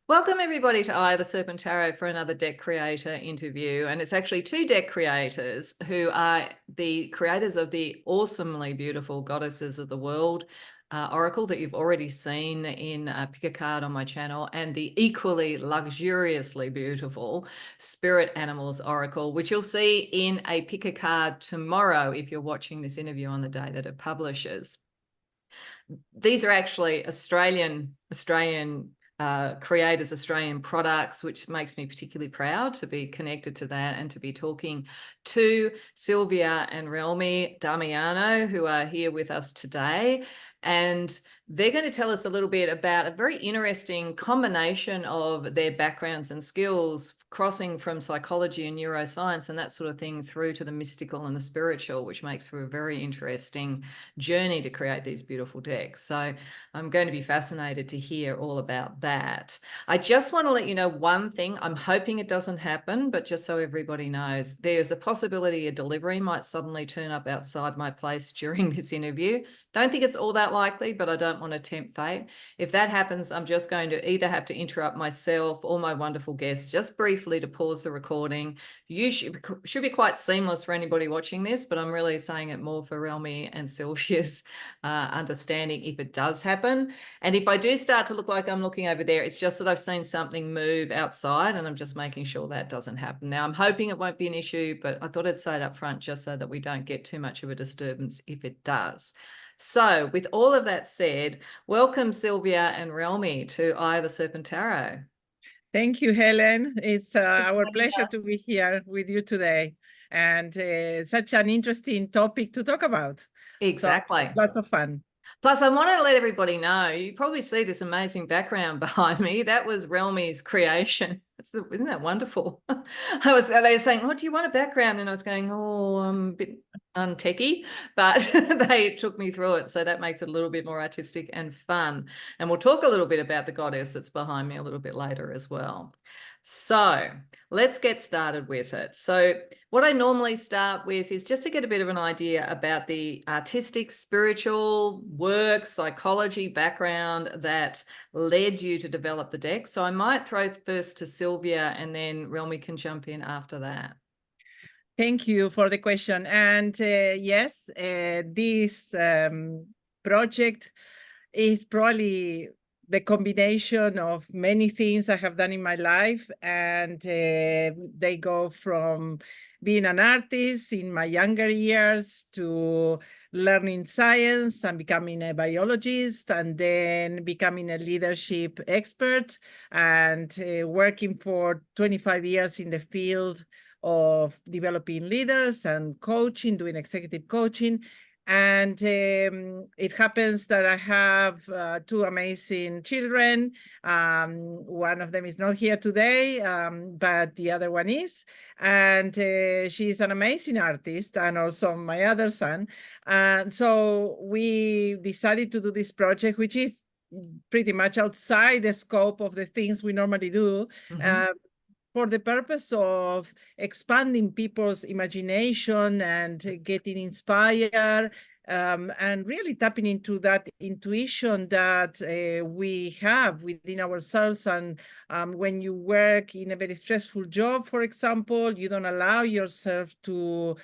Welcome everybody to Eye of the Serpent Tarot for another deck creator interview. And it's actually two deck creators who are the creators of the awesomely beautiful Goddesses of the World oracle that you've already seen in Pick a Card on my channel, and the equally luxuriously beautiful Spirit Animals oracle, which you'll see in a Pick a Card tomorrow if you're watching this interview on the day that it publishes. These are actually Australian creators, Australian products, which makes me particularly proud to be connected to that and to be talking to Silvia and Relmi Damiano, who are here with us today. And they're going to tell us a little bit about a very interesting combination of their backgrounds and skills, crossing from psychology and neuroscience and that sort of thing through to the mystical and the spiritual, which makes for a very interesting journey to create these beautiful decks. So I'm going to be fascinated to hear all about that. I just want to let you know one thing. I'm hoping it doesn't happen, but just so everybody knows, there's a possibility a delivery might suddenly turn up outside my place during this interview. Don't think it's all that likely, but I don't want to tempt fate. If that happens, I'm just going to either have to interrupt myself or my wonderful guests just briefly to pause the recording. You should be quite seamless for anybody watching this, but I'm really saying it more for Relmi and Sylvia's understanding if it does happen. And if I do start to look like I'm looking over there, it's just that I've seen something move outside and I'm just making sure that doesn't happen. Now, I'm hoping it won't be an issue, but I thought I'd say it up front just so that we don't get too much of a disturbance if it does. So with all of that said, welcome Silvia and Relmi to Eye of the Serpent Tarot. Thank you, Helen. It's our pleasure to be here with you today, and such an interesting topic to talk about. Exactly. So, lots of fun. Plus, I want to let everybody know, you probably see this amazing background behind me. That was Relmi's creation. Isn't that wonderful? They were saying, "What do you want a background?" And I was going, "Oh, I'm a bit untechy," but they took me through it. So that makes it a little bit more artistic and fun. And we'll talk a little bit about the goddess that's behind me a little bit later as well. So let's get started with it. So what I normally start with is just to get a bit of an idea about the artistic, spiritual work, psychology background that led you to develop the deck. So I might throw first to Silvia and then Relmi can jump in after that. Thank you for the question. And yes, this project is probably the combination of many things I have done in my life, and they go from being an artist in my younger years to learning science and becoming a biologist, and then becoming a leadership expert and working for 25 years in the field of developing leaders and coaching, doing executive coaching. And it happens that I have two amazing children. One of them is not here today, but the other one is. And she's an amazing artist, and also my other son. And so we decided to do this project, which is pretty much outside the scope of the things we normally do. For the purpose of expanding people's imagination and getting inspired, and really tapping into that intuition that we have within ourselves. And when you work in a very stressful job, for example, you don't allow yourself to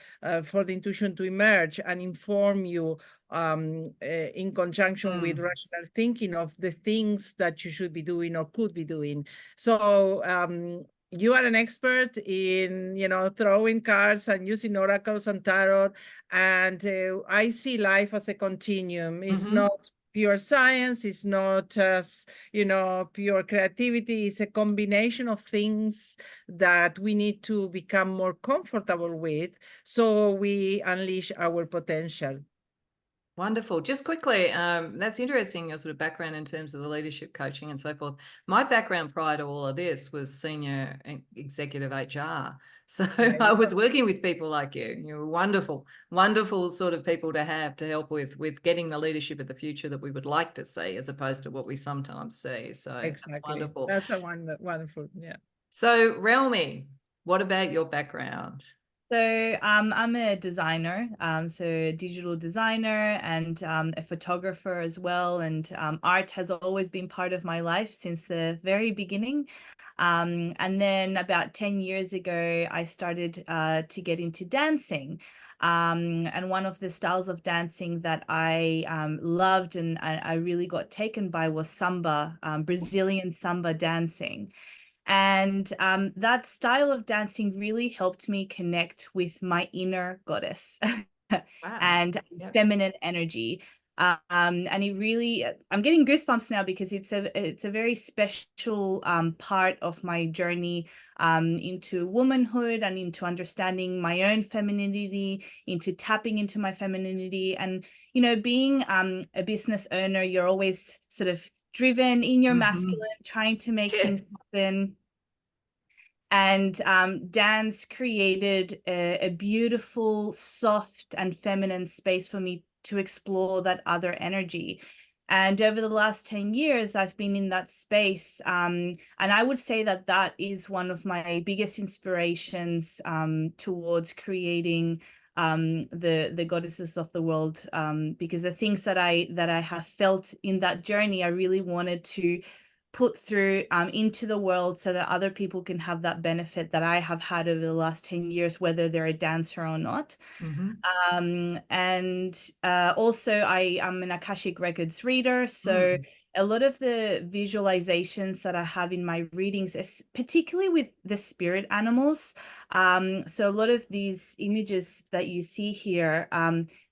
for the intuition to emerge and inform you in conjunction with rational thinking of the things that you should be doing or could be doing. So you are an expert in, throwing cards and using oracles and tarot. And I see life as a continuum. It's not pure science. It's not just, pure creativity. It's a combination of things that we need to become more comfortable with so we unleash our potential. Wonderful. Just quickly, that's interesting, your sort of background in terms of the leadership coaching and so forth. My background prior to all of this was senior executive HR. So I was working with people like you. You were wonderful, wonderful sort of people to have to help with getting the leadership of the future that we would like to see, as opposed to what we sometimes see. So exactly. That's wonderful. That's a wonderful, yeah. So Relmi, what about your background? So I'm a designer, so a digital designer and a photographer as well. And art has always been part of my life since the very beginning. And then about 10 years ago, I started to get into dancing. And one of the styles of dancing that I loved and I really got taken by was samba, Brazilian samba dancing. And that style of dancing really helped me connect with my inner goddess Wow. and Yep. feminine energy. And it really, I'm getting goosebumps now because it's a very special part of my journey into womanhood and into understanding my own femininity, into tapping into my femininity. And, you know, being a business owner, you're always sort of driven in your masculine, trying to make things happen. And dance created a beautiful, soft, and feminine space for me to explore that other energy. And over the last 10 years, I've been in that space. And I would say that that is one of my biggest inspirations towards creating the goddesses of the world, because the things that I have felt in that journey, I really wanted to put through into the world so that other people can have that benefit that I have had over the last 10 years, whether they're a dancer or not. And also I am an Akashic Records reader. So a lot of the visualizations that I have in my readings, particularly with the spirit animals. So a lot of these images that you see here,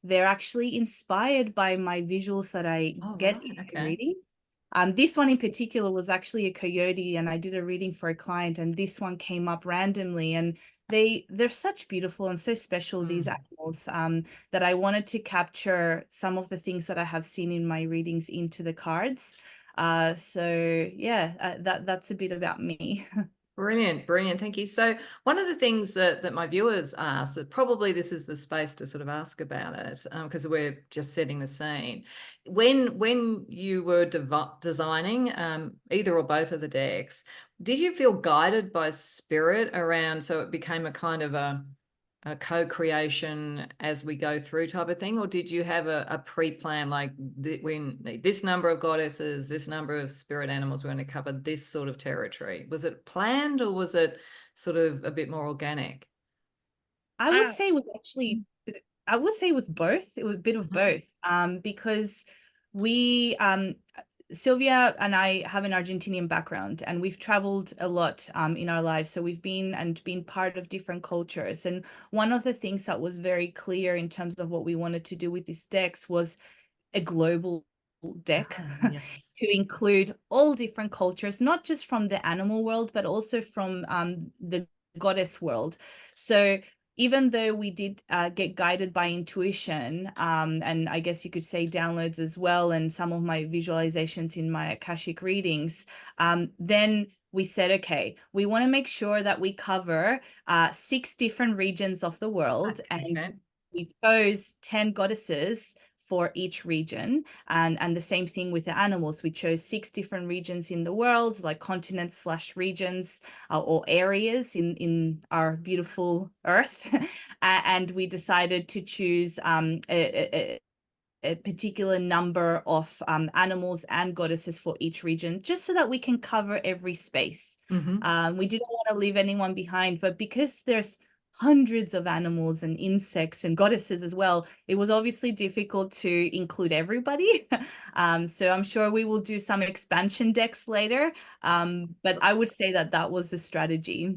they're actually inspired by my visuals that I get in my reading. This one in particular was actually a coyote, and I did a reading for a client, and this one came up randomly, and they're such beautiful and so special, these animals, that I wanted to capture some of the things that I have seen in my readings into the cards. So yeah, that's a bit about me. Brilliant, brilliant. Thank you. So one of the things that my viewers ask, that probably this is the space to sort of ask about it, because we're just setting the scene. When you were designing either or both of the decks, did you feel guided by spirit around, so it became a kind of a co-creation as we go through type of thing, or did you have a pre-plan, like when this number of goddesses, this number of spirit animals, we're going to cover this sort of territory? Was it planned, or was it sort of a bit more organic? I would say it was actually, I would say it was both. It was a bit of both, because we Silvia and I have an Argentinian background, and we've traveled a lot in our lives. So we've been part of different cultures. And one of the things that was very clear in terms of what we wanted to do with these decks was a global deck Yes. to include all different cultures, not just from the animal world, but also from the goddess world. So even though we did get guided by intuition, and I guess you could say downloads as well, and some of my visualizations in my Akashic readings, then we said, okay, we want to make sure that we cover 6 different regions of the world. And we chose 10 goddesses for each region. And the same thing with the animals. We chose 6 different regions in the world, like continents / regions or areas in our beautiful earth. And we decided to choose a particular number of animals and goddesses for each region, just so that we can cover every space. We didn't want to leave anyone behind, but because there's hundreds of animals and insects and goddesses as well, it was obviously difficult to include everybody. So I'm sure we will do some expansion decks later, but I would say that that was the strategy.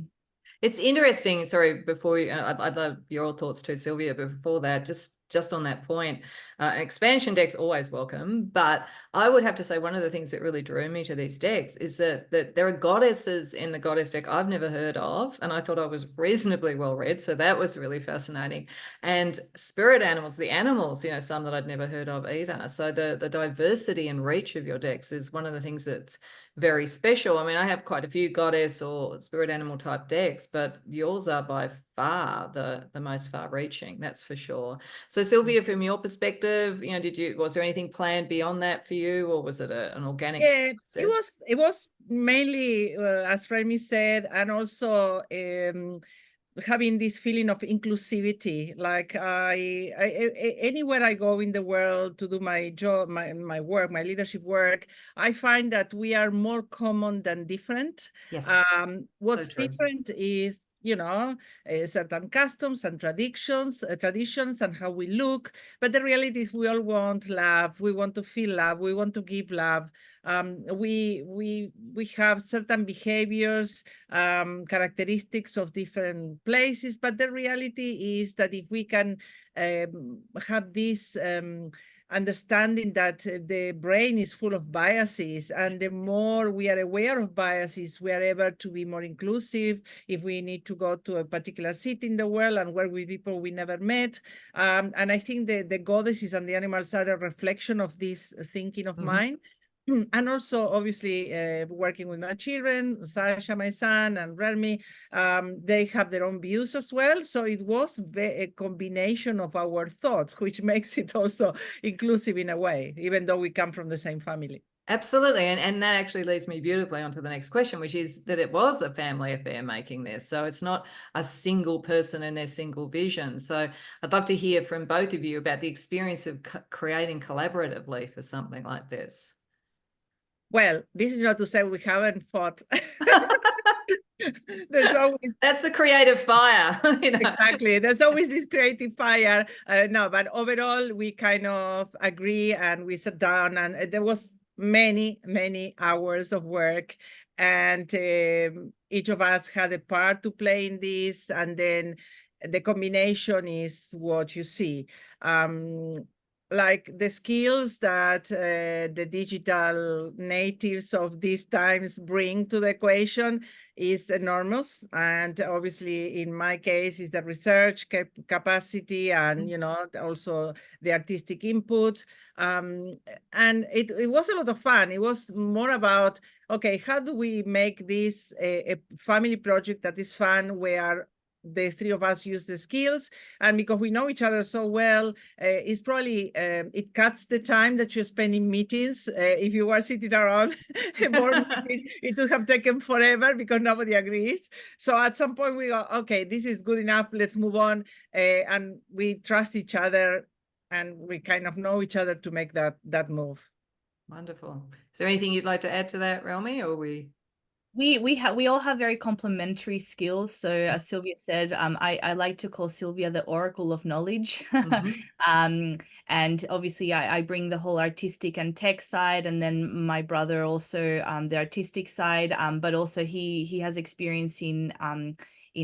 It's interesting. Sorry, before you, I'd love your thoughts too, Sylvia, but before that, just on that point, expansion decks always welcome, but I would have to say one of the things that really drew me to these decks is that there are goddesses in the goddess deck I've never heard of, and I thought I was reasonably well read, so that was really fascinating. And spirit animals, the animals, you know, some that I'd never heard of either. So the diversity and reach of your decks is one of the things that's very special. I mean, I have quite a few goddess or spirit animal type decks, but yours are by far the most far-reaching, that's for sure. So Sylvia, from your perspective, you know, was there anything planned beyond that for you, or was it an organic process? It was mainly as Relmi said, and also having this feeling of inclusivity. Like anywhere I go in the world to do my job, my work, my leadership work, I find that we are more common than different. Yes. What's So true. different is, you know, certain customs and traditions and how we look. But the reality is we all want love. We want to feel love. We want to give love. We have certain behaviors, characteristics of different places. But the reality is that if we can have this understanding that the brain is full of biases, and the more we are aware of biases, we are able to be more inclusive. If we need to go to a particular city in the world and work with people we never met, and I think the goddesses and the animals are a reflection of this thinking of mine. And also, obviously, working with my children, Sasha, my son, and Relmi, they have their own views as well. So it was a combination of our thoughts, which makes it also inclusive in a way, even though we come from the same family. Absolutely. And that actually leads me beautifully onto the next question, which is that it was a family affair making this. So it's not a single person and their single vision. So I'd love to hear from both of you about the experience of creating collaboratively for something like this. Well, this is not to say we haven't fought. There's always that's the creative fire. You know? Exactly. There's always this creative fire. No, but overall, we kind of agree, and we sat down, and there was many hours of work, and each of us had a part to play in this, and then the combination is what you see. Like the skills that the digital natives of these times bring to the equation is enormous. And obviously, in my case, is the research capacity and, you know, also the artistic input. And it was a lot of fun. It was more about, okay, how do we make this a family project that is fun, where the three of us use the skills, and because we know each other so well, it's probably it cuts the time that you spend in meetings. If you were sitting around a board meeting, it would have taken forever because nobody agrees. So at some point we go, okay, this is good enough, let's move on, and we trust each other, and we kind of know each other to make that move. Wonderful. Is there anything you'd like to add to that, Relmi, or we all have very complementary skills. So as Silvia said, I like to call Silvia the oracle of knowledge. And obviously I bring the whole artistic and tech side, and then my brother also the artistic side, but also he has experience in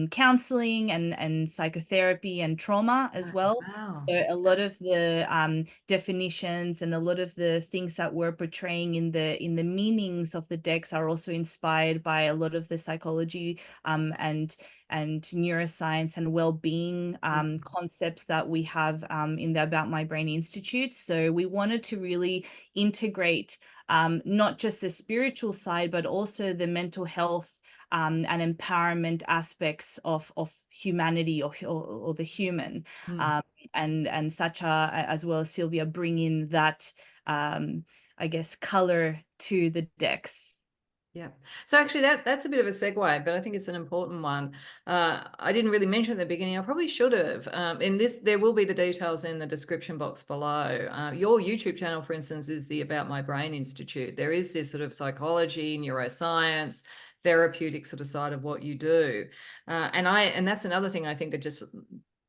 counseling and psychotherapy and trauma as well. Wow. So a lot of the definitions and a lot of the things that we're portraying in the meanings of the decks are also inspired by a lot of the psychology and neuroscience and well-being concepts that we have in the About My Brain Institute. So we wanted to really integrate not just the spiritual side, but also the mental health and empowerment aspects of humanity or the human. And Sacha, as well as Silvia, bring in that, I guess, color to the decks. Yeah. So actually that's a bit of a segue, but I think it's an important one. I didn't really mention at the beginning. I probably should have. In this, there will be the details in the description box below. Your YouTube channel, for instance, is the About My Brain Institute. There is this sort of psychology, neuroscience, therapeutic sort of side of what you do. And that's another thing I think that just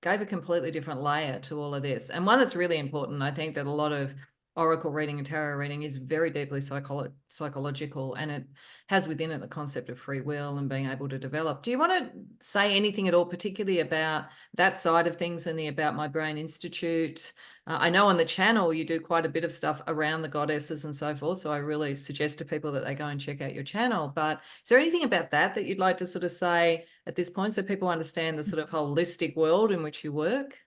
gave a completely different layer to all of this. And one that's really important, I think that a lot of oracle reading and tarot reading is very deeply psychological, and it has within it the concept of free will and being able to develop. Do you want to say anything at all particularly about that side of things in the About My Brain Institute? I know on the channel you do quite a bit of stuff around the goddesses and so forth, so I really suggest to people that they go and check out your channel. But is there anything about that you'd like to sort of say at this point so people understand the sort of holistic world in which you work?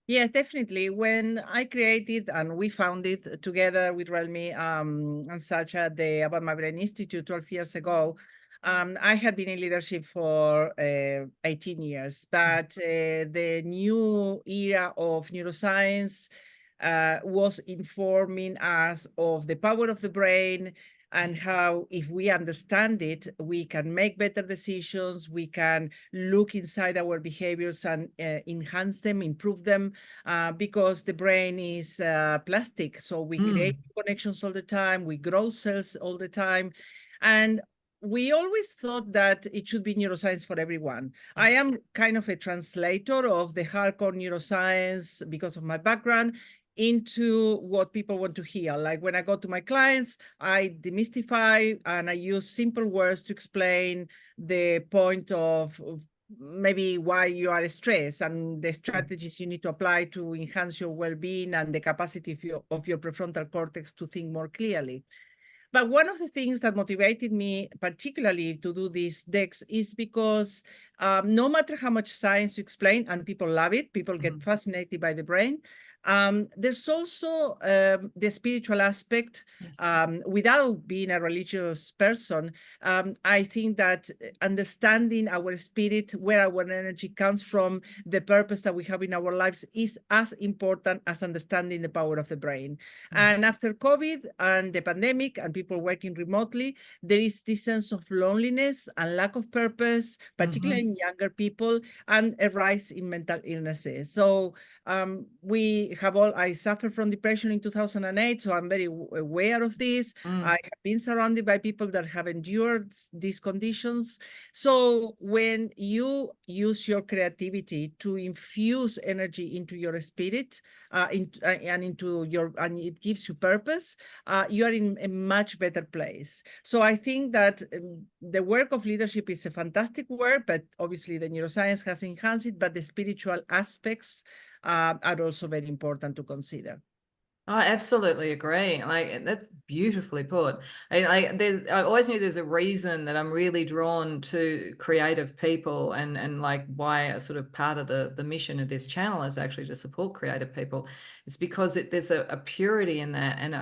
Yes, definitely. When I created and we founded together with Relmi and Sacha the About My Brain Institute 12 years ago, I had been in leadership for 18 years, but the new era of neuroscience was informing us of the power of the brain, and how if we understand it, we can make better decisions, we can look inside our behaviors and enhance them, improve them, because the brain is plastic. So we create connections all the time, we grow cells all the time. And we always thought that it should be neuroscience for everyone. I am kind of a translator of the hardcore neuroscience because of my background into what people want to hear. Like when I go to my clients, I demystify and I use simple words to explain the point of maybe why you are stressed and the strategies you need to apply to enhance your well-being and the capacity of your prefrontal cortex to think more clearly. But one of the things that motivated me particularly to do these decks is because no matter how much science you explain, and people love it, people get fascinated by the brain, there's also the spiritual aspect. Without being a religious person, I think that understanding our spirit, where our energy comes from, the purpose that we have in our lives is as important as understanding the power of the brain. And after COVID and the pandemic and people working remotely, there is this sense of loneliness and lack of purpose, particularly in younger people, and a rise in mental illnesses. So I suffered from depression in 2008, so I'm very aware of this. I have been surrounded by people that have endured these conditions. So when you use your creativity to infuse energy into your spirit, and it gives you purpose, you are in a much better place. So I think that the work of leadership is a fantastic work, but obviously the neuroscience has enhanced it, but the spiritual aspects are also very important to consider. I absolutely agree. Like, that's beautifully put. I always knew there's a reason that I'm really drawn to creative people, and like why a sort of part of the mission of this channel is actually to support creative people. It's because there's a purity in that, and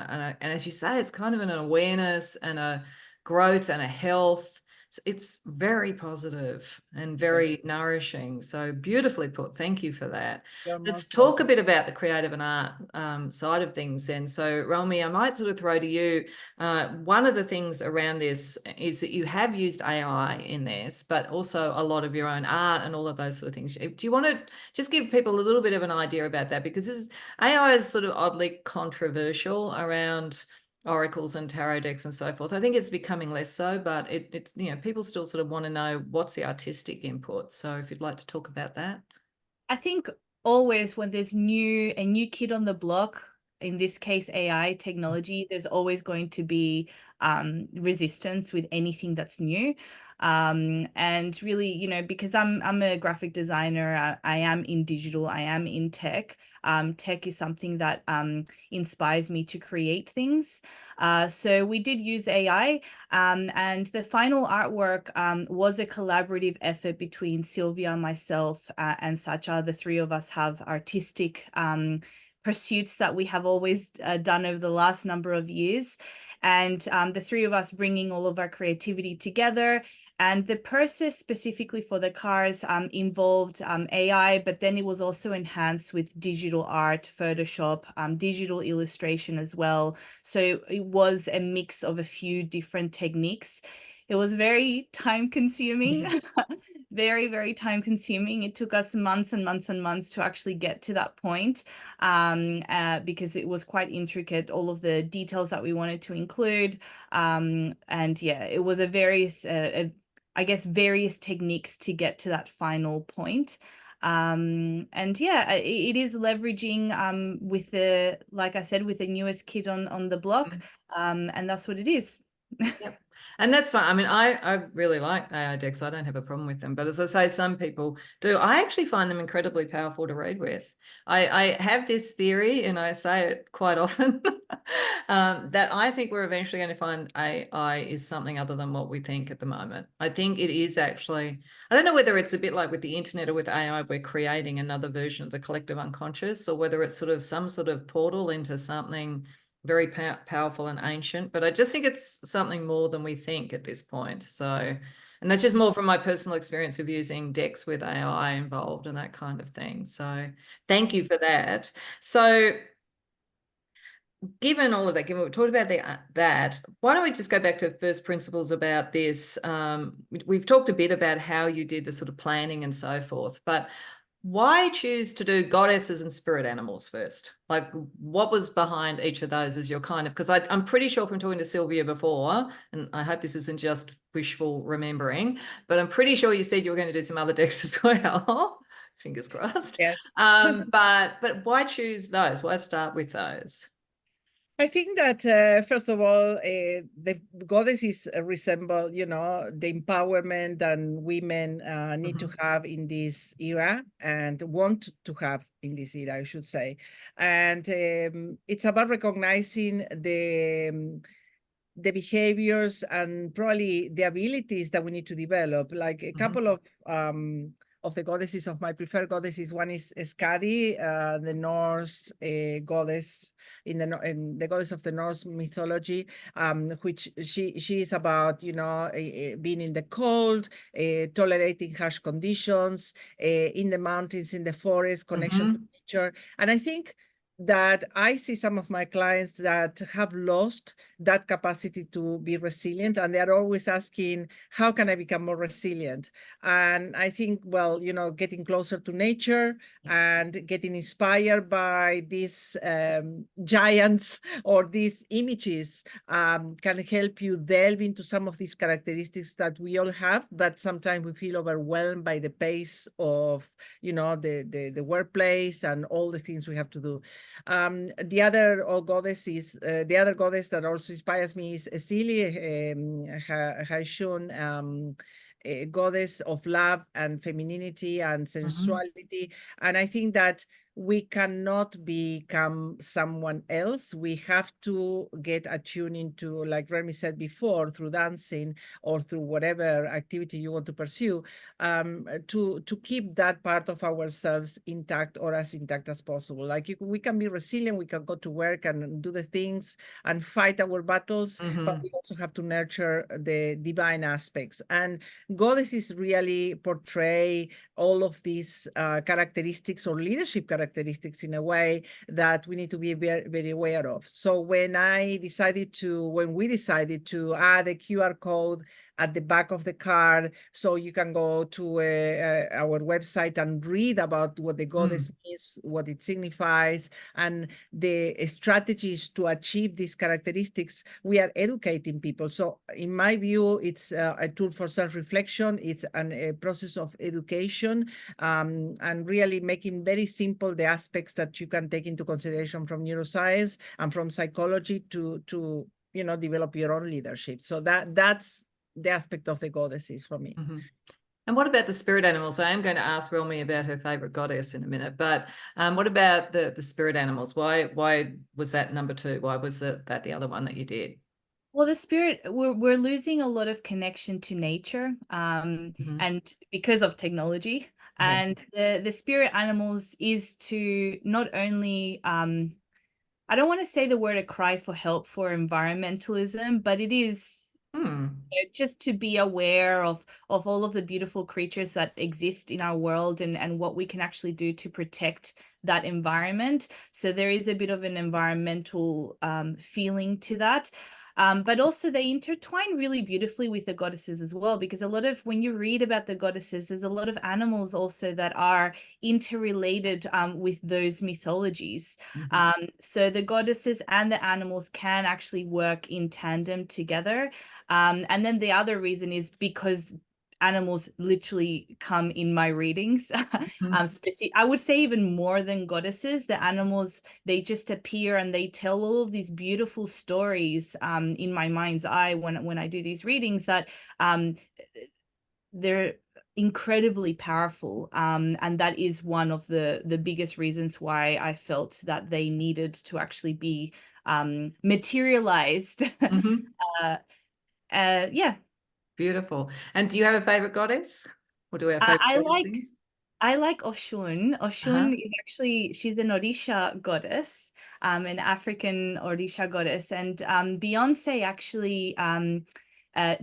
as you say, it's kind of an awareness and a growth and a health. It's very positive and very nourishing. So beautifully put. Thank you for that. Let's talk a bit about the creative and art side of things then. So Relmi, I might sort of throw to you. One of the things around this is that you have used AI in this, but also a lot of your own art and all of those sort of things. Do you want to just give people a little bit of an idea about that? Because AI is sort of oddly controversial around oracles and tarot decks and so forth. I think it's becoming less so, but it's people still sort of want to know what's the artistic input. So if you'd like to talk about that. I think always when there's a new kid on the block, in this case AI technology, there's always going to be resistance with anything that's new. And really, because I'm a graphic designer, I am in digital, I am in tech. Tech is something that inspires me to create things. So we did use AI, and the final artwork was a collaborative effort between Silvia, myself, and Sacha. The three of us have artistic pursuits that we have always done over the last number of years. And the three of us bringing all of our creativity together. And the process specifically for the cars involved AI, but then it was also enhanced with digital art, Photoshop, digital illustration as well. So it was a mix of a few different techniques. It was very time consuming. Yes. Very, very time consuming. It took us months and months and months to actually get to that point, because it was quite intricate, all of the details that we wanted to include. And yeah, it was various techniques to get to that final point. And yeah, it is leveraging with like I said, with the newest kid on the block. And that's what it is. Yep. And that's fine. I mean, I really like AI decks. I don't have a problem with them. But as I say, some people do. I actually find them incredibly powerful to read with. I have this theory, and I say it quite often, that I think we're eventually going to find AI is something other than what we think at the moment. I think it is actually, I don't know whether it's a bit like with the internet or with AI, we're creating another version of the collective unconscious, or whether it's sort of some sort of portal into something very powerful and ancient, but I just think it's something more than we think at this point. So, and that's just more from my personal experience of using decks with AI involved and that kind of thing. So thank you for that. So given all of that, given we've talked about that, why don't we just go back to first principles about this? We've talked a bit about how you did the sort of planning and so forth, but why choose to do goddesses and spirit animals first? Like, what was behind each of those as your kind of, because I'm pretty sure from talking to Silvia before, and I hope this isn't just wishful remembering, but I'm pretty sure you said you were going to do some other decks as well. Fingers crossed. Yes. But why choose those? Why start with those? I think that, first of all, the goddesses resemble, the empowerment and women need to have in this era and want to have in this era, I should say. And it's about recognizing the behaviors and probably the abilities that we need to develop. Like a couple of the goddesses, of my preferred goddesses, one is Skadi, the Norse goddess in the goddess of the Norse mythology, which she is about, being in the cold, tolerating harsh conditions, in the mountains, in the forest, connection to nature. And I think that I see some of my clients that have lost that capacity to be resilient, and they are always asking, how can I become more resilient? And I think, well, getting closer to nature and getting inspired by these giants or these images can help you delve into some of these characteristics that we all have, but sometimes we feel overwhelmed by the pace of, the workplace and all the things we have to do. The other goddess that also inspires me is Celie Haishun, a goddess of love and femininity and sensuality. And I think that we cannot become someone else. We have to get attuned into, like Relmi said before, through dancing or through whatever activity you want to pursue, to keep that part of ourselves intact or as intact as possible. Like we can be resilient, we can go to work and do the things and fight our battles, but we also have to nurture the divine aspects. And goddesses really portray all of these characteristics or leadership characteristics in a way that we need to be very, very aware of. So when we decided to add a QR code at the back of the card, so you can go to our website and read about what the goddess means, what it signifies, and the strategies to achieve these characteristics. We are educating people. So in my view, it's a tool for self-reflection. It's a process of education, and really making very simple the aspects that you can take into consideration from neuroscience and from psychology to develop your own leadership. So that's the aspect of the goddesses for me. And what about the spirit animals? I am going to ask Relmi about her favorite goddess in a minute, but what about the spirit animals? Why was that number 2? Why was that the other one that you did? Well, the spirit, we're losing a lot of connection to nature, and because of technology. And the spirit animals is to not only I don't want to say the word a cry for help for environmentalism, but it is just to be aware of all of the beautiful creatures that exist in our world and what we can actually do to protect that environment. So there is a bit of an environmental feeling to that. But also they intertwine really beautifully with the goddesses as well, because when you read about the goddesses, there's a lot of animals also that are interrelated with those mythologies. So the goddesses and the animals can actually work in tandem together. And then the other reason is because animals literally come in my readings. I would say even more than goddesses. The animals, they just appear and they tell all of these beautiful stories in my mind's eye when I do these readings, that they're incredibly powerful, and that is one of the biggest reasons why I felt that they needed to actually be materialized. Yeah. Beautiful. And do you have a favorite goddess? Or do we have favorite goddesses? I like Oshun. Oshun is actually, she's an Orisha goddess, an African Orisha goddess. And Beyonce actually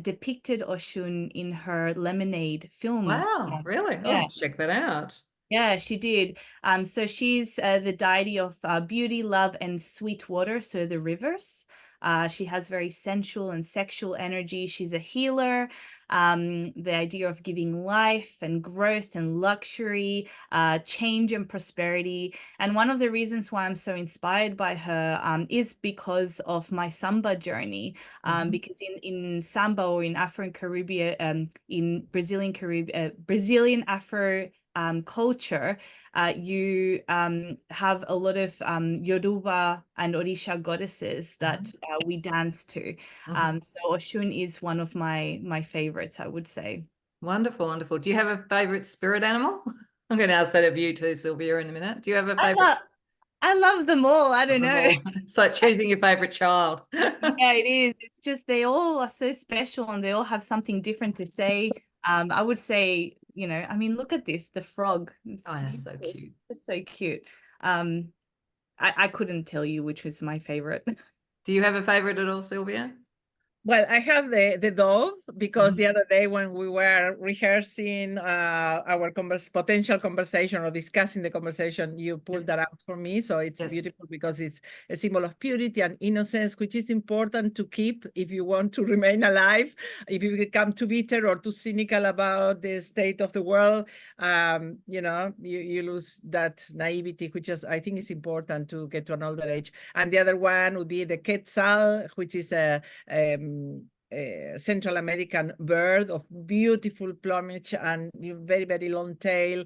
depicted Oshun in her Lemonade film. Wow, really? Yeah. Oh, check that out. Yeah, she did. So she's the deity of beauty, love, and sweet water, so the rivers. She has very sensual and sexual energy. She's a healer. The idea of giving life and growth and luxury, change and prosperity. And one of the reasons why I'm so inspired by her is because of my samba journey. Because in samba, or in Afro-Caribbean, in Brazilian Afro culture, you have a lot of Yoruba and Orisha goddesses that we dance to. So Oshun is one of my favorites, I would say. Wonderful, wonderful. Do you have a favorite spirit animal? I'm going to ask that of you too, Sylvia, in a minute. Do you have a favorite? I love them all. I don't know. It's like choosing your favorite child. Yeah, it is. It's just they all are so special and they all have something different to say. I would say, you know, I mean, look at this, the frog. It's that's so cute. It's so cute. I couldn't tell you which was my favorite. Do you have a favorite at all, Sylvia? Well, I have the dove, because the other day when we were rehearsing our potential conversation or discussing the conversation, you pulled that out for me. So it's beautiful, because it's a symbol of purity and innocence, which is important to keep if you want to remain alive. If you become too bitter or too cynical about the state of the world, you know, you lose that naivety, which is, I think, is important to get to an older age. And the other one would be the quetzal, which is a Central American bird of beautiful plumage and very, very long tail,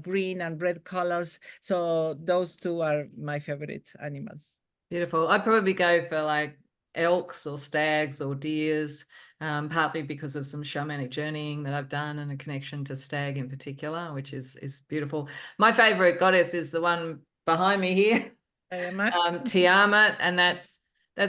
green and red colors. So those two are my favorite animals. Beautiful. I'd probably go for like elks or stags or deers, partly because of some shamanic journeying that I've done and a connection to stag in particular, which is beautiful. My favorite goddess is the one behind me here, Tiamat, and that's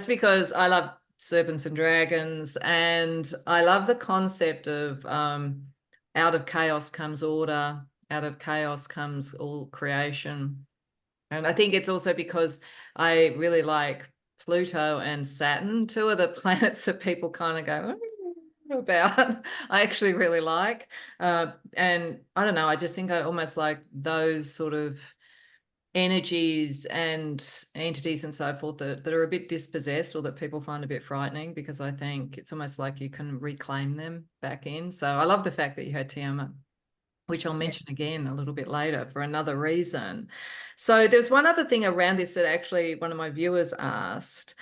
because I love serpents and dragons, and I love the concept of out of chaos comes order, out of chaos comes all creation. And I think it's also because I really like Pluto and Saturn, two of the planets that people kind of go about. I actually really like, and I don't know, I just think I almost like those sort of energies and entities and so forth that are a bit dispossessed or that people find a bit frightening, because I think it's almost like you can reclaim them back in. So I love the fact that you had Tiamat, which I'll mention again a little bit later for another reason. So there's one other thing around this that actually one of my viewers asked,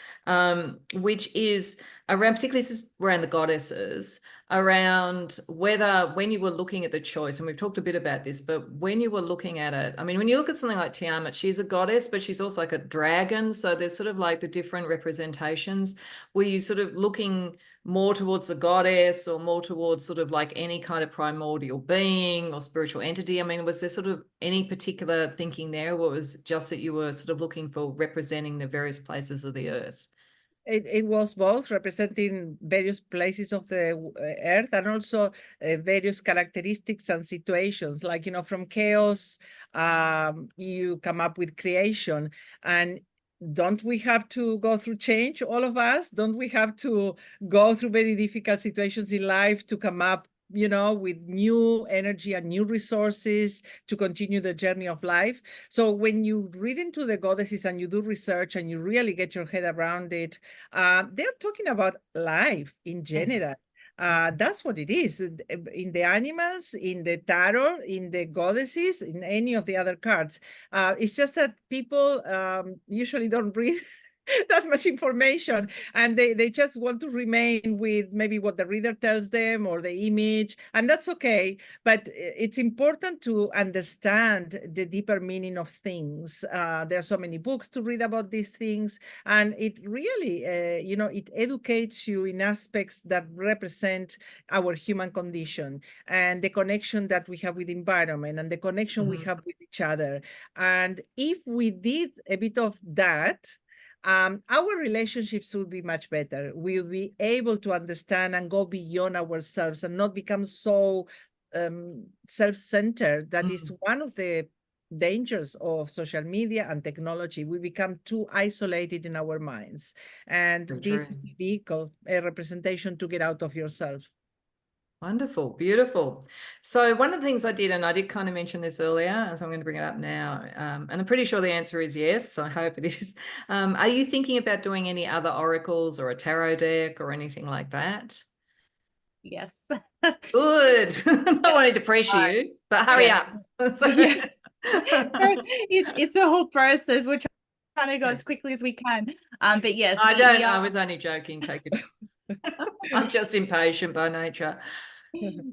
which is around, particularly this is around the goddesses, around whether when you were looking at the choice, and we've talked a bit about this, but when you were looking at it, I mean, when you look at something like Tiamat, she's a goddess, but she's also like a dragon. So there's sort of like the different representations. Were you sort of looking more towards the goddess or more towards sort of like any kind of primordial being or spiritual entity? I mean, was there sort of any particular thinking there, or was it just that you were sort of looking for representing the various places of the earth? It was both, representing various places of the earth, and also various characteristics and situations. Like, you know, from chaos, you come up with creation. And don't we have to go through change, all of us? Don't we have to go through very difficult situations in life to come up, you know, with new energy and new resources to continue the journey of life? So when you read into the goddesses and you do research and you really get your head around it, they're talking about life in general. That's what it is. In the animals, in the tarot, in the goddesses, in any of the other cards. It's just that people usually don't read that much information, and they just want to remain with maybe what the reader tells them or the image, and that's okay. But it's important to understand the deeper meaning of things. There are so many books to read about these things, and it really, you know, it educates you in aspects that represent our human condition and the connection that we have with the environment and the connection we have with each other. And if we did a bit of that, our relationships will be much better. We'll be able to understand and go beyond ourselves and not become so self-centered. That is one of the dangers of social media and technology. We become too isolated in our minds. And this is a vehicle, a representation to get out of yourself. Wonderful, beautiful. So one of the things I did, and I did kind of mention this earlier, so I'm going to bring it up now, and I'm pretty sure the answer is yes, so I hope it is. Are you thinking about doing any other oracles or a tarot deck or anything like that? Yes. Good. I wanted to pressure you, but hurry up. Yeah. It's a whole process. We're trying to go as quickly as we can. But yes, I was only joking. Take it. I'm just impatient by nature.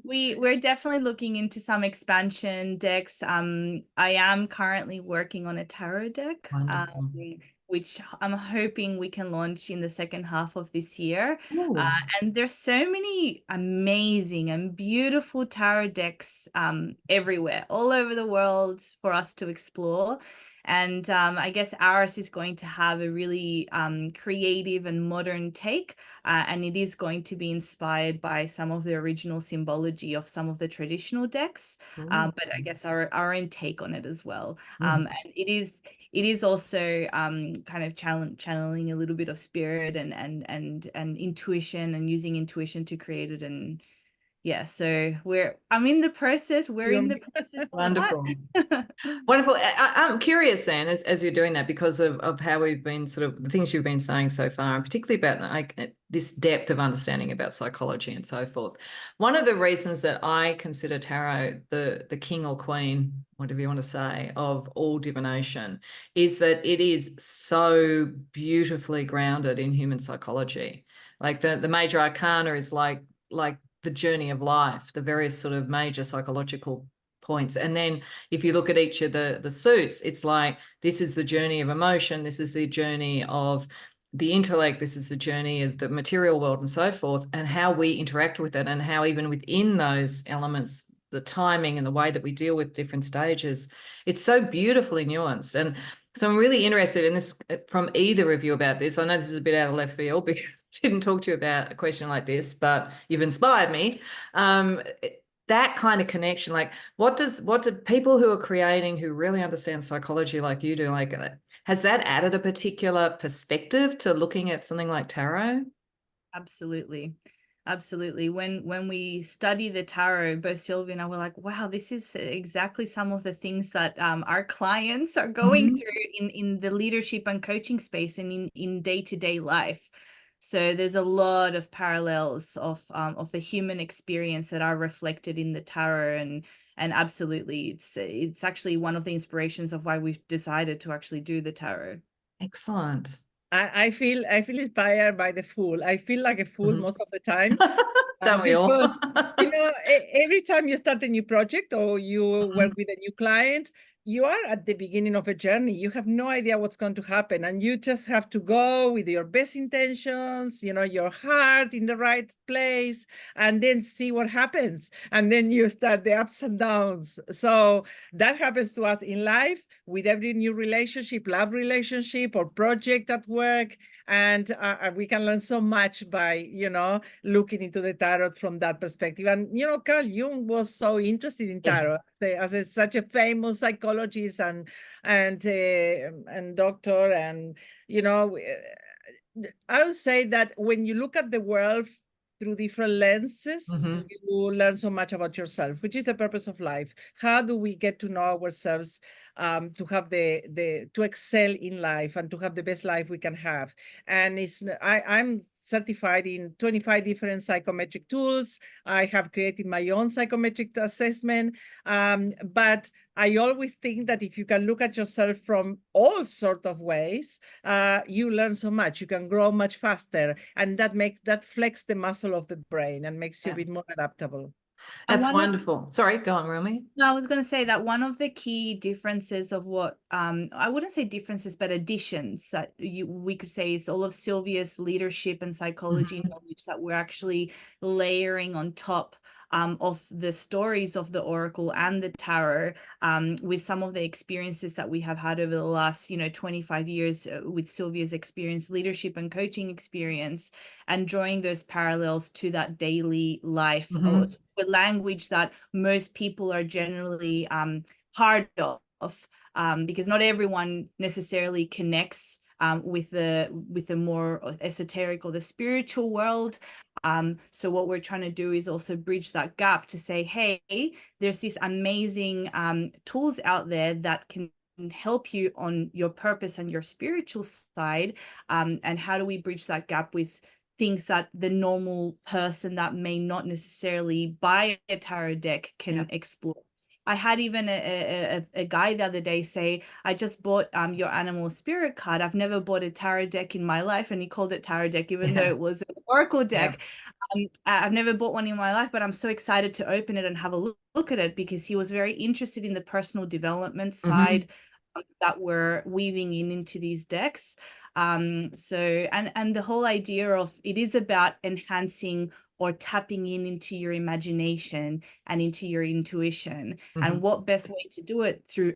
We're definitely looking into some expansion decks. I am currently working on a tarot deck, which I'm hoping we can launch in the second half of this year. And there's so many amazing and beautiful tarot decks everywhere, all over the world for us to explore. And I guess ours is going to have a really creative and modern take, and it is going to be inspired by some of the original symbology of some of the traditional decks, but I guess our own take on it as well. And it is also kind of channeling a little bit of spirit and intuition, and using intuition to create it. And yeah, so I'm in the process. We're in the process. Wonderful. Wonderful. I'm curious then, as you're doing that, because of how we've been sort of the things you've been saying so far, and particularly about this depth of understanding about psychology and so forth. One of the reasons that I consider tarot the king or queen, whatever you want to say, of all divination is that it is so beautifully grounded in human psychology. Like the major arcana is like the journey of life, the various sort of major psychological points. And then if you look at each of the suits, it's like, this is the journey of emotion, this is the journey of the intellect, this is the journey of the material world and so forth, and how we interact with it, and how even within those elements, the timing and the way that we deal with different stages, it's so beautifully nuanced. And so I'm really interested in this from either of you about this. I know this is a bit out of left field because I didn't talk to you about a question like this, but you've inspired me. That kind of connection, like what do people who are creating, who really understand psychology like you do, like has that added a particular perspective to looking at something like tarot? Absolutely. When we study the tarot, both Sylvia and I were like, wow, this is exactly some of the things that our clients are going through in the leadership and coaching space and in day-to-day life. So there's a lot of parallels of the human experience that are reflected in the tarot, and absolutely, it's actually one of the inspirations of why we've decided to actually do the tarot. Excellent. I feel inspired by the fool. I feel like a fool most of the time. Don't we all? You know, every time you start a new project or you work with a new client, you are at the beginning of a journey. You have no idea what's going to happen, and you just have to go with your best intentions, you know, your heart in the right place, and then see what happens. And then you start the ups and downs. So that happens to us in life with every new relationship, love relationship or project at work. And we can learn so much by, you know, looking into the tarot from that perspective. And, you know, Carl Jung was so interested in tarot. Yes. As such a famous psychologist and doctor. And, you know, I would say that when you look at the world through different lenses, you learn so much about yourself, which is the purpose of life. How do we get to know ourselves, to have to excel in life and to have the best life we can have? And I'm certified in 25 different psychometric tools. I have created my own psychometric assessment, but I always think that if you can look at yourself from all sorts of ways, you learn so much. You can grow much faster, and that flex the muscle of the brain and makes you a bit more adaptable. That's wonderful. Sorry, go on, Relmi. No, I was going to say that one of the key differences of what I wouldn't say differences, but additions that we could say is all of Sylvia's leadership and psychology knowledge that we're actually layering on top of the stories of the oracle and the tarot, with some of the experiences that we have had over the last 25 years with Sylvia's experience, leadership and coaching experience, and drawing those parallels to that daily life, with language that most people are generally hard of, because not everyone necessarily connects with the more esoteric or the spiritual world. So what we're trying to do is also bridge that gap to say, hey, there's these amazing tools out there that can help you on your purpose and your spiritual side. And how do we bridge that gap with things that the normal person that may not necessarily buy a tarot deck can explore? I had even a guy the other day say, I just bought your animal spirit card. I've never bought a tarot deck in my life. And he called it tarot deck, even though it was an oracle deck. I've never bought one in my life, but I'm so excited to open it and have a look at it, because he was very interested in the personal development side that we're weaving into these decks. So, and the whole idea of it is about enhancing or tapping into your imagination and into your intuition. And what best way to do it through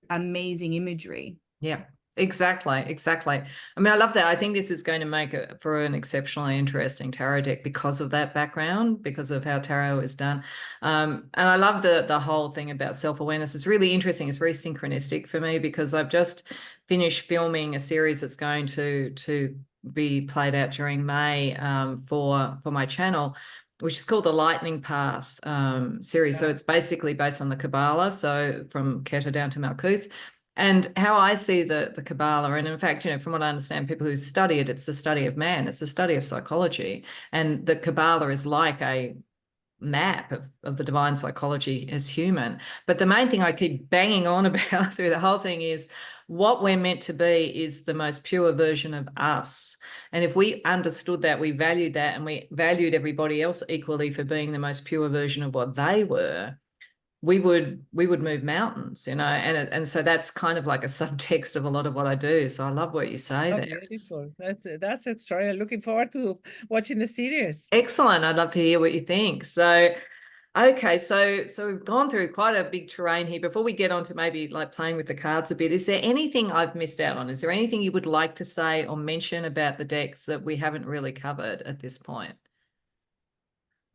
amazing imagery. Yeah, exactly. I mean, I love that. I think this is going to make it for an exceptionally interesting tarot deck because of that background, because of how tarot is done. And I love the whole thing about self-awareness. It's really interesting. It's very synchronistic for me, because I've just finished filming a series that's going to be played out during May for my channel, which is called the Lightning Path series. So it's basically based on the Kabbalah, so from Keter down to Malkuth. And how I see the Kabbalah, and in fact, from what I understand, people who study it, it's the study of man, it's the study of psychology. And the Kabbalah is like a map of the divine psychology as human. But the main thing I keep banging on about through the whole thing is what we're meant to be is the most pure version of us. And if we understood that, we valued that, and we valued everybody else equally for being the most pure version of what they were, we would move mountains, and so that's kind of like a subtext of a lot of what I do. So I love what you say there. Beautiful. That's extraordinary. Looking forward to watching the series. Excellent. I'd love to hear what you think. So okay, so we've gone through quite a big terrain here. Before we get on to maybe like playing with the cards a bit, is there anything I've missed out on? Is there anything you would like to say or mention about the decks that we haven't really covered at this point?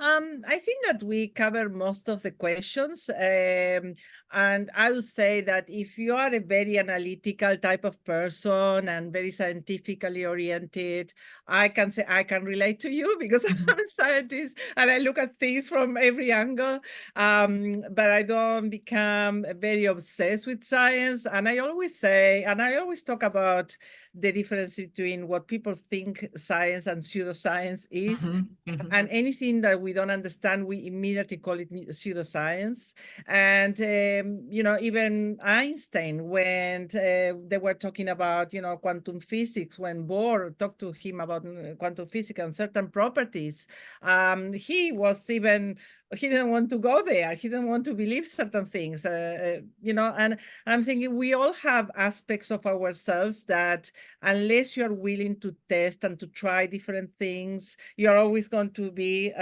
I think that we cover most of the questions, and I would say that if you are a very analytical type of person and very scientifically oriented, I can say I can relate to you, because I'm a scientist and I look at things from every angle, but I don't become very obsessed with science. And I always say, and I always talk about the difference between what people think science and pseudoscience is. And anything that we don't understand, we immediately call it pseudoscience. And, even Einstein, when they were talking about, quantum physics, when Bohr talked to him about quantum physics and certain properties, he didn't want to go there. He didn't want to believe certain things, and I'm thinking we all have aspects of ourselves that unless you're willing to test and to try different things, you're always going to be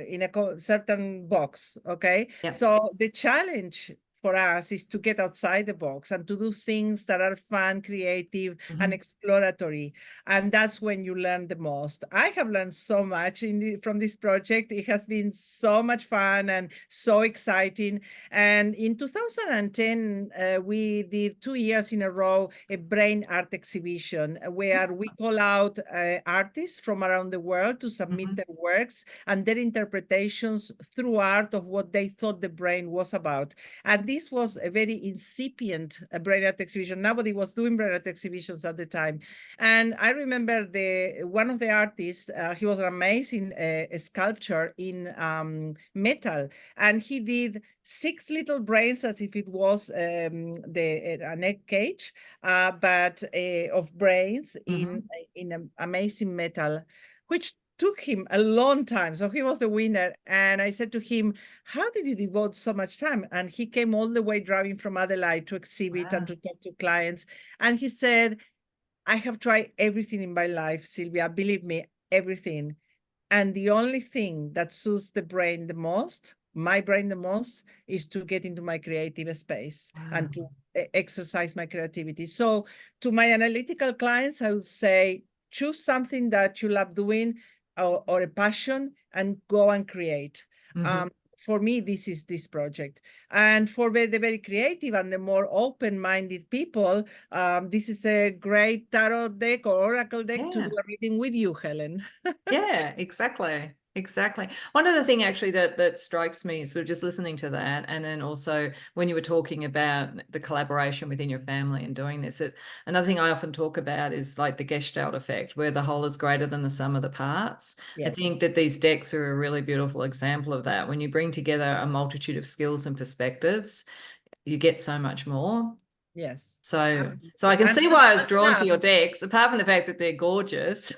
in a certain box, okay? Yep. So the challenge for us is to get outside the box and to do things that are fun, creative, and exploratory. And that's when you learn the most. I have learned so much from this project. It has been so much fun and so exciting. And in 2010, we did 2 years in a row a brain art exhibition where we call out artists from around the world to submit their works and their interpretations through art of what they thought the brain was about. And this was a very incipient brain art exhibition. Nobody was doing brain art exhibitions at the time. And I remember one of the artists, he was an amazing sculptor in metal. And he did 6 little brains as if it was an egg cage, but of brains in an amazing metal, which took him a long time. So he was the winner. And I said to him, how did you devote so much time? And he came all the way driving from Adelaide to exhibit and to talk to clients. And he said, I have tried everything in my life, Silvia, believe me, everything. And the only thing that suits the brain the most, my brain the most, is to get into my creative space and to exercise my creativity. So to my analytical clients, I would say, choose something that you love doing, or a passion, and go and create. for me, this is this project. And for the very creative and the more open-minded people, this is a great tarot deck or oracle deck to do a reading with you, Helen. Yeah, exactly. Exactly. One other thing actually that strikes me, sort of just listening to that, and then also when you were talking about the collaboration within your family and doing this, another thing I often talk about is like the Gestalt effect, where the whole is greater than the sum of the parts. Yes. I think that these decks are a really beautiful example of that. When you bring together a multitude of skills and perspectives, you get so much more. Yes. So Absolutely. I can see why I was drawn to Yeah. your decks, apart from the fact that they're gorgeous.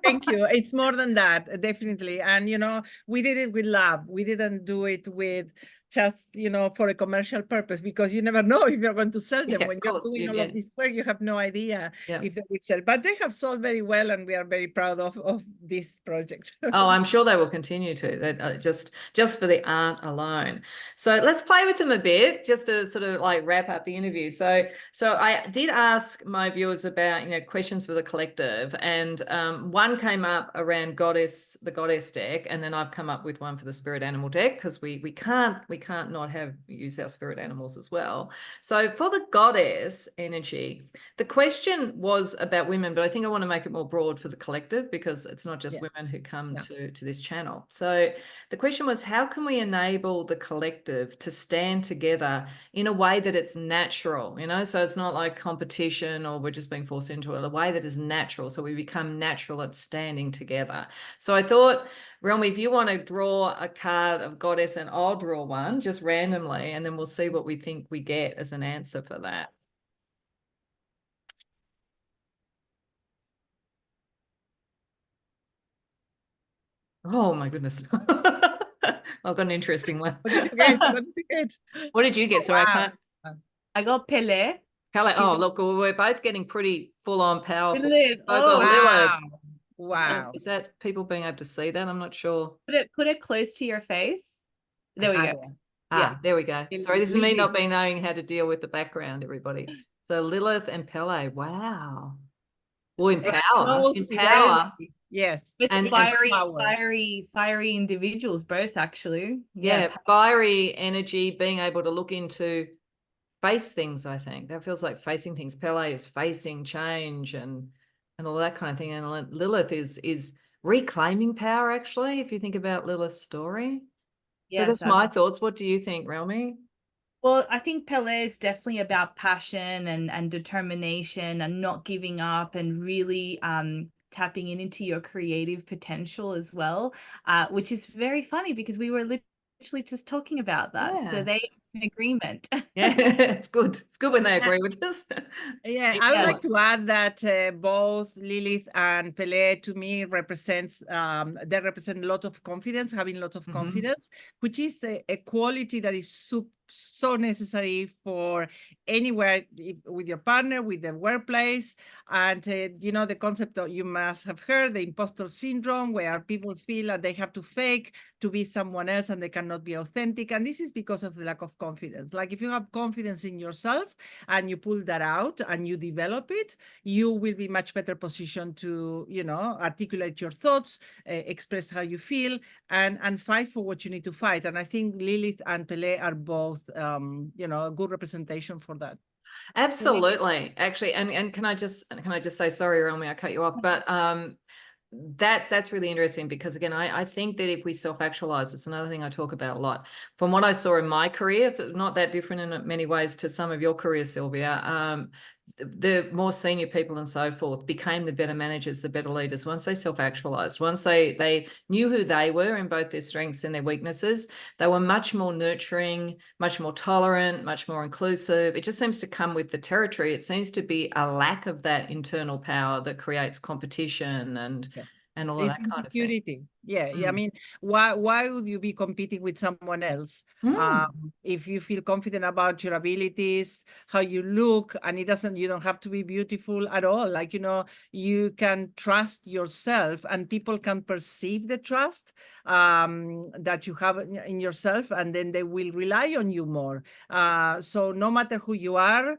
Thank you. It's more than that, definitely. And, you know, we did it with love. We didn't do it with just, you know, for a commercial purpose, because you never know if you're going to sell them. Yeah, When of you're course. doing all of this work, you have no idea Yeah. if they would sell. But they have sold very well, and we are very proud of this project. Oh, I'm sure they will continue to. That just for the art alone. So let's play with them a bit, just to sort of like wrap up the interview. So I did ask my viewers about, you know, questions for the collective, and one came up around the goddess deck, and then I've come up with one for the spirit animal deck, because we can't not use our spirit animals as well. So for the goddess energy, the question was about women, but I think I want to make it more broad for the collective, because it's not just women who come to this channel. So the question was, how can we enable the collective to stand together in a way that it's natural, you know? So it's not like competition or we're just being forced into it, a way that is natural. So we become natural at standing together. So I thought, Relmi, if you want to draw a card of goddess, and I'll draw one just randomly, and then we'll see what we think we get as an answer for that. Oh my goodness. I've got an interesting one. What did you get? What did you get? What did you get? Sorry, wow. I got Pelle. Pelle. Oh, look, we're both getting pretty full-on powerful. Lilith. I got Lilith. Wow. Is that people being able to see that? I'm not sure. Put it close to your face. There we go. Yeah, there we go. Sorry, this is me not being knowing how to deal with the background, everybody. So Lilith and Pelle. Wow. Well, in power. Yes. And fiery individuals, both actually. Yeah, fiery energy, being able to look into, face things, I think. That feels like facing things. Pelle is facing change and all that kind of thing. And Lilith is reclaiming power, actually, if you think about Lilith's story. Yes, so that's my thoughts. What do you think, Relmi? Well, I think Pelle is definitely about passion and determination and not giving up, and really tapping into your creative potential as well, which is very funny because we were literally just talking about that. Yeah. So they are in agreement. Yeah, it's good. It's good when they agree with us. Yeah, I would like to add that both Lilith and Pelle, to me, represents, they represent a lot of confidence, having a lot of confidence, which is a quality that is so necessary for anywhere, with your partner, with the workplace. And, you know, the concept that you must have heard, the imposter syndrome, where people feel that they have to fake to be someone else and they cannot be authentic. And this is because of the lack of confidence. Like, if you have confidence in yourself and you pull that out and you develop it, you will be much better positioned to, you know, articulate your thoughts, express how you feel, and fight for what you need to fight. And I think Lilith and Pelle are both, you know, a good representation for that. Absolutely, actually, and can I just say, sorry, Relmi, I cut you off, but that's really interesting, because again, I think that if we self-actualize, it's another thing I talk about a lot. From what I saw in my career, it's not that different in many ways to some of your career, Silvia. The more senior people and so forth became the better managers, the better leaders, once they self-actualized, once they knew who they were in both their strengths and their weaknesses. They were much more nurturing, much more tolerant, much more inclusive. It just seems to come with the territory. It seems to be a lack of that internal power that creates competition and all of that kind of thing. Yeah, I mean, why would you be competing with someone else if you feel confident about your abilities, how you look, and you don't have to be beautiful at all. Like, you know, you can trust yourself, and people can perceive the trust that you have in yourself, and then they will rely on you more. So no matter who you are,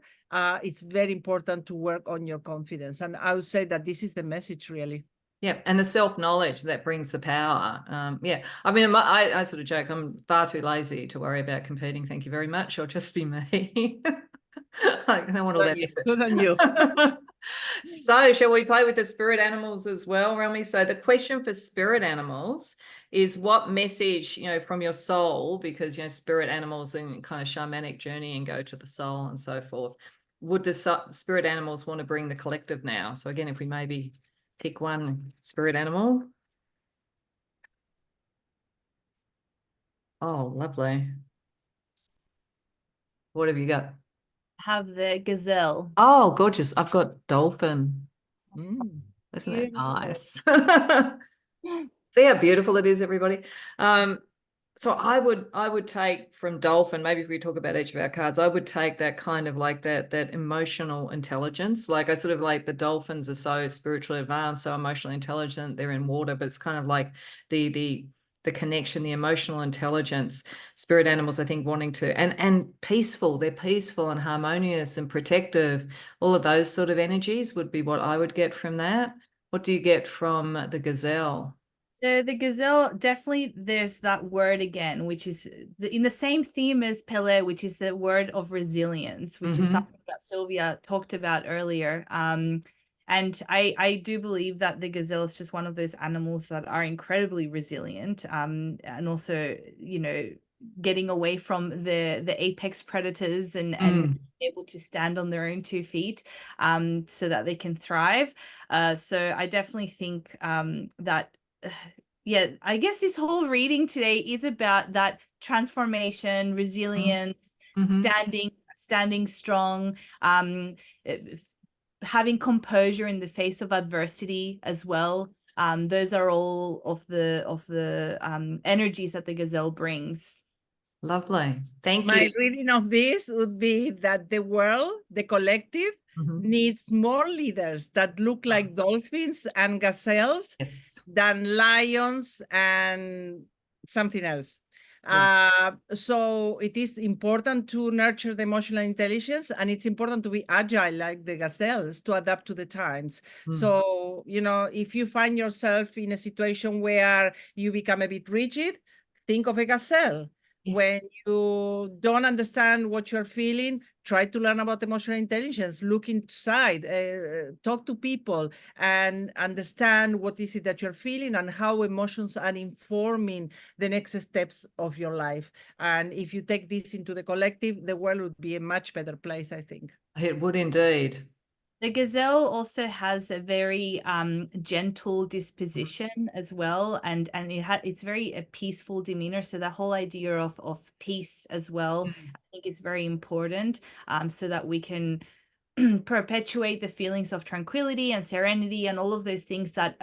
it's very important to work on your confidence. And I would say that this is the message, really. Yeah, and the self-knowledge that brings the power. Yeah, I mean, I sort of joke, I'm far too lazy to worry about competing. Thank you very much. I'll just be me. I don't want all that effort. Good on you. So shall we play with the spirit animals as well, Relmi? So the question for spirit animals is what message, from your soul, because, spirit animals and kind of shamanic journey and go to the soul and so forth. Would the spirit animals want to bring the collective now? So again, if we maybe pick one spirit animal. Oh, lovely. What have you got? Have the gazelle. Oh, gorgeous. I've got dolphin. Isn't that Beautiful. nice? See how beautiful it is, everybody. So I would take from dolphin, maybe if we talk about each of our cards, I would take that kind of like that emotional intelligence. Like I sort of like the dolphins are so spiritually advanced, so emotionally intelligent, they're in water, but it's kind of like the connection, the emotional intelligence, spirit animals, I think, wanting to, and peaceful, they're peaceful and harmonious and protective. All of those sort of energies would be what I would get from that. What do you get from the gazelle? So the gazelle, definitely there's that word again, which is in the same theme as Pelle, which is the word of resilience, which is something that Silvia talked about earlier. And I do believe that the gazelle is just one of those animals that are incredibly resilient, and also, getting away from the apex predators and able to stand on their own 2 feet, so that they can thrive. So I definitely think that yeah, I guess this whole reading today is about that transformation, resilience, standing strong, having composure in the face of adversity as well. Those are all of the energies that the gazelle brings. Lovely. Thank My you. reading of this would be that the world, the collective, needs more leaders that look like dolphins and gazelles than lions and something else. So it is important to nurture the emotional intelligence, and it's important to be agile like the gazelles to adapt to the times. So, if you find yourself in a situation where you become a bit rigid, think of a gazelle. When you don't understand what you're feeling, try to learn about emotional intelligence, look inside, talk to people, and understand what is it that you're feeling and how emotions are informing the next steps of your life. And if you take this into the collective, the world would be a much better place, I think. It would indeed. The gazelle also has a very gentle disposition as well, and it's very a peaceful demeanor. So the whole idea of peace as well, I think, is very important, so that we can perpetuate the feelings of tranquility and serenity and all of those things that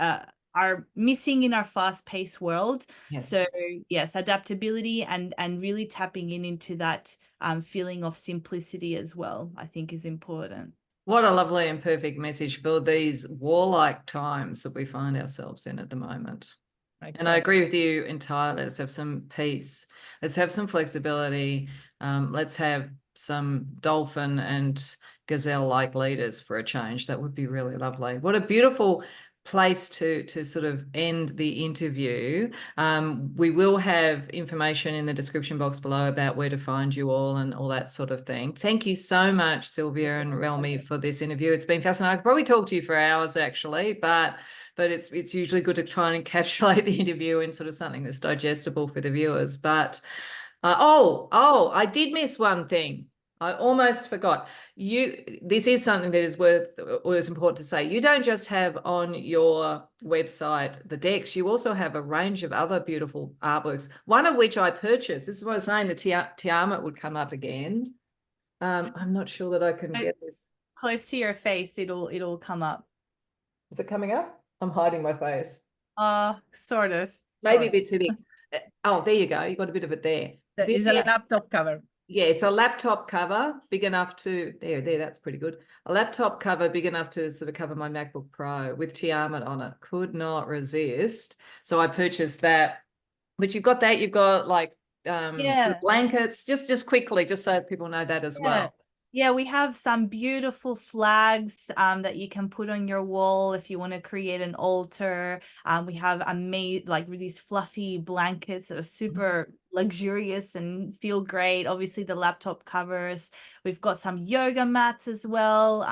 are missing in our fast-paced world. So yes, adaptability and really tapping into that feeling of simplicity as well, I think, is important. What a lovely and perfect message for these warlike times that we find ourselves in at the moment. Exactly. And I agree with you entirely. Let's have some peace. Let's have some flexibility. Let's have some dolphin and gazelle-like leaders for a change. That would be really lovely. What a beautiful place to sort of end the interview. We will have information in the description box below about where to find you all and all that sort of thing. Thank you so much, Silvia and Relmi, for this interview. It's been fascinating. I could probably talk to you for hours actually, but it's usually good to try and encapsulate the interview in sort of something that's digestible for the viewers. But I did miss one thing. I almost forgot. This is something that is important to say. You don't just have on your website the decks, you also have a range of other beautiful artworks, one of which I purchased. This is what I was saying, the tiamat would come up again. I'm not sure that I can get this. Close to your face, it'll come up. Is it coming up? I'm hiding my face. Sort of. Maybe a bit too big. Oh, there you go. You got a bit of it there. It's a laptop cover. Yeah, it's a laptop cover big enough to, there, that's pretty good. A laptop cover big enough to sort of cover my MacBook Pro with tiamat on it. Could not resist. So I purchased that. But you've got that, you've got like sort of blankets, just quickly, just so people know that as well. Yeah, we have some beautiful flags that you can put on your wall if you want to create an altar. We have like these fluffy blankets that are super luxurious and feel great. Obviously, the laptop covers. We've got some yoga mats as well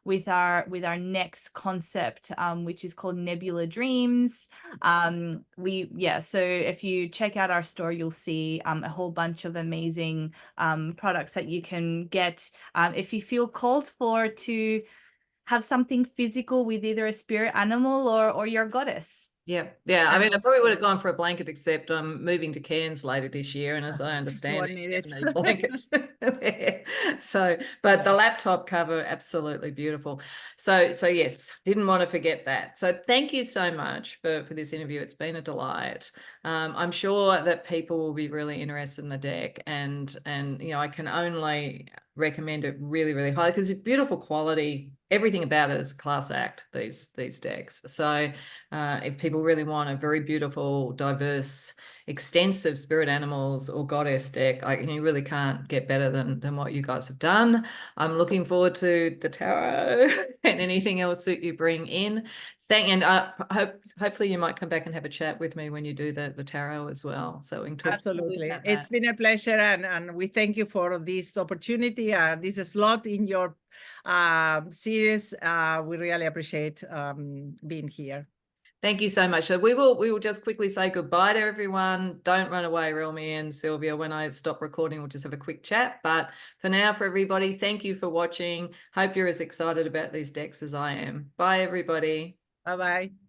with our next concept, which is called Nebula Dreams. So if you check out our store, you'll see a whole bunch of amazing products that you can get if you feel called to have something physical with either a spirit animal or your goddess. Yeah. I mean, I probably would have gone for a blanket, except I'm moving to Cairns later this year, and as I understand, need blankets there. So, but the laptop cover, absolutely beautiful. So yes, didn't want to forget that. So thank you so much for this interview. It's been a delight. I'm sure that people will be really interested in the deck, and I can only recommend it really, really highly because it's beautiful quality. Everything about it is class act, these decks. So if people really want a very beautiful, diverse, extensive spirit animals or goddess deck, you really can't get better than what you guys have done. I'm looking forward to the tarot and anything else that you bring in. Hopefully you might come back and have a chat with me when you do the tarot as well, so we can talk. Absolutely, it's been a pleasure, and we thank you for this opportunity. This slot in your series. We really appreciate being here. Thank you so much. So we will just quickly say goodbye to everyone. Don't run away, Relmi and Silvia. When I stop recording, we'll just have a quick chat. But for now, for everybody, thank you for watching. Hope you're as excited about these decks as I am. Bye, everybody. Bye-bye.